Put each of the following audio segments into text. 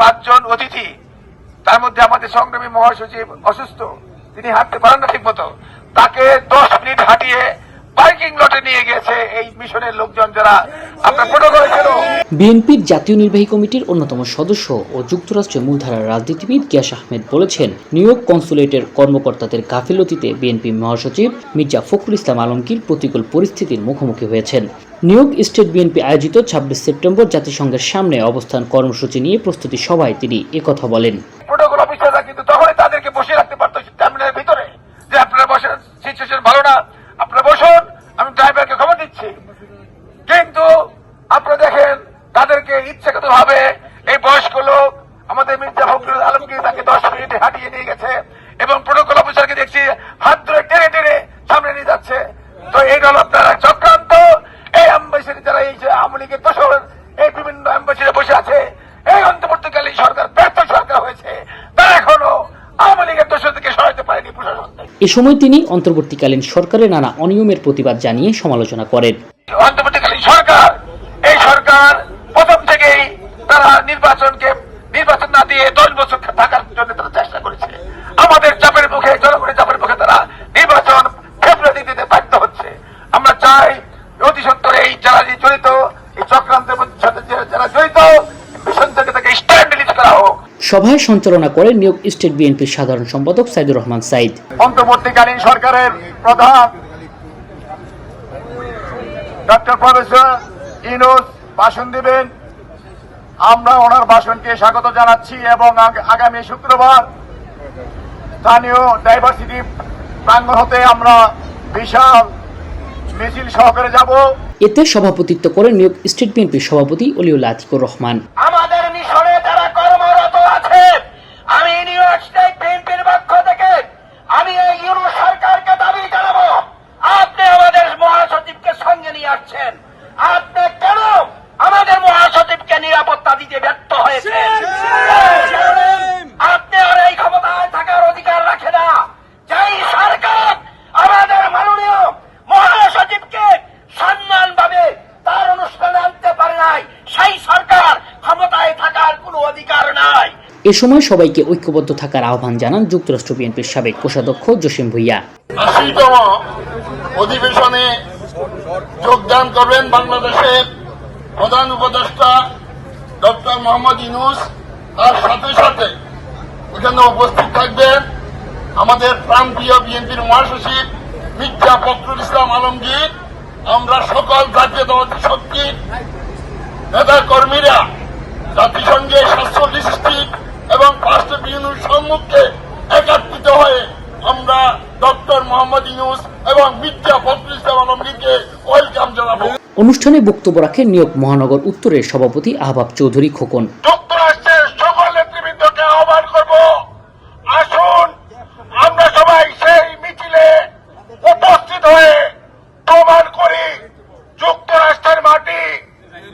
5 জন অতিথি, তার মধ্যে আমাদের সংগ্রামী মহাসচিব অসুস্থ, তিনি হাঁটতে পারেন না ঠিক মতো, তাকে 10 মিনিট হাঁটিয়ে পার্কিং লটে নিয়ে গেছে এই মিশনের লোকজন যারা আপনার প্রোটোকলে ছিল। বিএনপির জাতীয় নির্বাহী কমিটির অন্যতম সদস্য ও যুক্তরাষ্ট্রের মূলধারার রাজনীতিবিদ গিয়াস আহমেদ বলেছেন, নিউ ইয়র্ক কনসুলেটের কর্মকর্তাদের গাফিলতিতে বিএনপি মহাসচিব মির্জা ফখরুল ইসলাম আলমগীর প্রতিকূল পরিস্থিতির মুখোমুখি হয়েছেন। নিউ ইয়র্ক স্টেট বিএনপি আয়োজিত 26 সেপ্টেম্বর জাতিসংঘের সামনে অবস্থান কর্মসূচি নিয়ে প্রস্তুতি সভায় তিনি একথা বলেন। প্রোটোকল অফিসাররা কিন্তু তখনই তাদেরকে বসিয়ে রাখতে পারতো টার্মিনালের ভিতরে, যে আপনারা বসেন, সিচুয়েশন ভালো না, আপনারা বসুন, আমি ড্রাইভারকে খবর দিচ্ছি। কিন্তু আপনারা দেখেন তাদেরকে ইচ্ছাকৃত ভাবে এই বয়স্ক লোক আমাদের মির্জা ফখরুল আলমগীর তাকে 10 মিনিটে হাঁটিয়ে নিয়ে গেছে এবং প্রোটোকল অফিসারকে দেখছি হাত ধরে টেনে টেনে সামনে নিয়ে যাচ্ছে। তো এই হল আপনারা চক্রান্ত। এই অ্যাম্বাসিডার যারা এই যে আওয়ামী লীগের দোষর, এই বিভিন্ন অ্যাম্বাসিডার বসে আছে, এই অন্তর্বর্তীকালীন সরকার ব্যর্থ সরকার হয়েছে, তারা এখনো আওয়ামী লীগের দোষর থেকে সরাতে পারেনি প্রশাসন। এ সময় তিনি অন্তর্বর্তীকালীন সরকারের নানা অনিয়মের প্রতিবাদ জানিয়ে সমালোচনা করেন। অন্তর্বর্তীকালীন সরকার, এই সরকার প্রথম থেকেই তারা নির্বাচন না দিয়ে 10 বছর থাকার জন্য তারা চেষ্টা করেছে। আমাদের চাপের মুখে, জনগণের চাপের মুখে তারা নির্বাচন ফেব্রুয়ারি দিতে বাধ্য হচ্ছে। আমরা চাই অতি সত্বর এই যারা জড়িত, এই চক্রান্তের সাথে যারা জড়িত, মিশন থেকে তাকে স্ট্যান্ড রিলিজ করা হোক। সভায় সঞ্চালনা করেন নিউ ইয়র্ক স্টেট বিএনপির সাধারণ সম্পাদক সাইদুর রহমান সাইদ। অন্তর্বর্তীকালীন সরকারের প্রধান ডক্টর প্রফেসর ইউনূস ভাষণ দিবেন। আমরা ওনার ভাষণকে স্বাগত জানাচ্ছি এবং আগামী শুক্রবার স্থানীয় ডাইভার্সিটি প্রাঙ্গণ হতে আমরা বিশাল মিছিল সহকারে যাব। এতে সভাপতিত্ব করেন নিউ ইয়র্ক স্টেট বিএনপির সভাপতি অলিউল্লাহ আতিকুর রহমান। আমাদের মিশনে যারা কর্মরত আছে, আমি নিউ ইয়র্ক স্টেট বিএনপির পক্ষ থেকে আমি এই ইউনূস সরকারকে দাবি জানাবো, আপনি আমাদের মহাসচিবকে সঙ্গে নিয়ে আসছেন, আপনি কেন আমাদের মহাসচিবকে নিরাপত্তা দিতে ব্যর্থ হয়েছেন? আপনি আর এই ক্ষমতায় থাকার অধিকার রাখে না। যেই সরকার আমাদের মাননীয় মহাসচিবকে সম্মানভাবে তার অনুষ্ঠানে আনতে পারে নাই, সেই সরকার ক্ষমতায় থাকার কোনো অধিকার নাই। এ সময় সবাইকে ঐক্যবদ্ধ থাকার আহ্বান জানান যুক্তরাষ্ট্র বিএনপির সাবেক কোষাধ্যক্ষ জসিম ভুইয়া। 80তম অধিবেশনে যোগদান করবেন বাংলাদেশের প্রধান উপদেষ্টা ডক্টর মোহাম্মদ ইউনূস, তার সাথে সাথে এখানে উপস্থিত থাকবেন আমাদের প্রান্তীয় বিএনপির মহাসচিব মির্জা ফখরুল ইসলাম আলমগীর। আমরা সকল জাতীয়তাবাদী শক্তির নেতা কর্মীরা জাতিসংঘের 47টি এবং 5টি ইউনিয়ন সম্মুখে একত্রিত হয়ে আমরা ডক্টর মোহাম্মদ ইউনূস এবং মির্জা ফখরুল ইসলাম আলমগীরকে ওয়েলকাম জানাবো। অনুষ্ঠানে বক্তব্য রাখেন নিউ ইয়র্ক মহানগর উত্তরের সভাপতি আহবাব চৌধুরী খোকন। যুক্তরাষ্ট্রের সকল নেতৃবৃন্দকে আহ্বান করব, আসুন আমরা সবাই সেই মিছিলে উপস্থিত হয়ে প্রমাণ করি যুক্তরাষ্ট্রের মাটি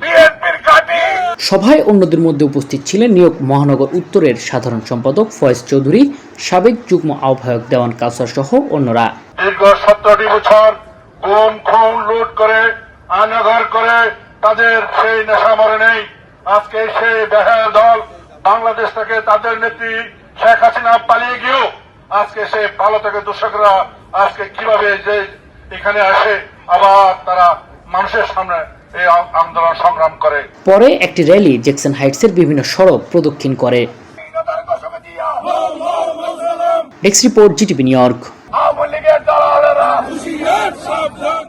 বিএনপির ঘাঁটি। সভায় অন্যদের মধ্যে উপস্থিত ছিলেন নিউ ইয়র্ক মহানগর উত্তরের সাধারণ সম্পাদক ফয়েজ চৌধুরী, সাবেক যুগ্ম আহ্বায়ক দেওয়ান কাউসার সহ অন্যরা। দীর্ঘ 17টি বছর গুম খুন লুট করে আয়নাঘর করে তাদের সেই নেশা মরে নেই। আজকে সেই বেহায়া দল বাংলাদেশ থেকে তাদের নেত্রী শেখ হাসিনা পালিয়ে গিয়েও আজকে সেই ভালো থেকে দর্শকরা আজকে কিভাবে যে এখানে আসে, আবার তারা মানুষের সামনে এই আন্দোলন সংগ্রাম করে। পরে একটি র্যালি জ্যাকসন হাইটসের বিভিন্ন সড়ক প্রদক্ষিণ করে। Desk report, GTV New York.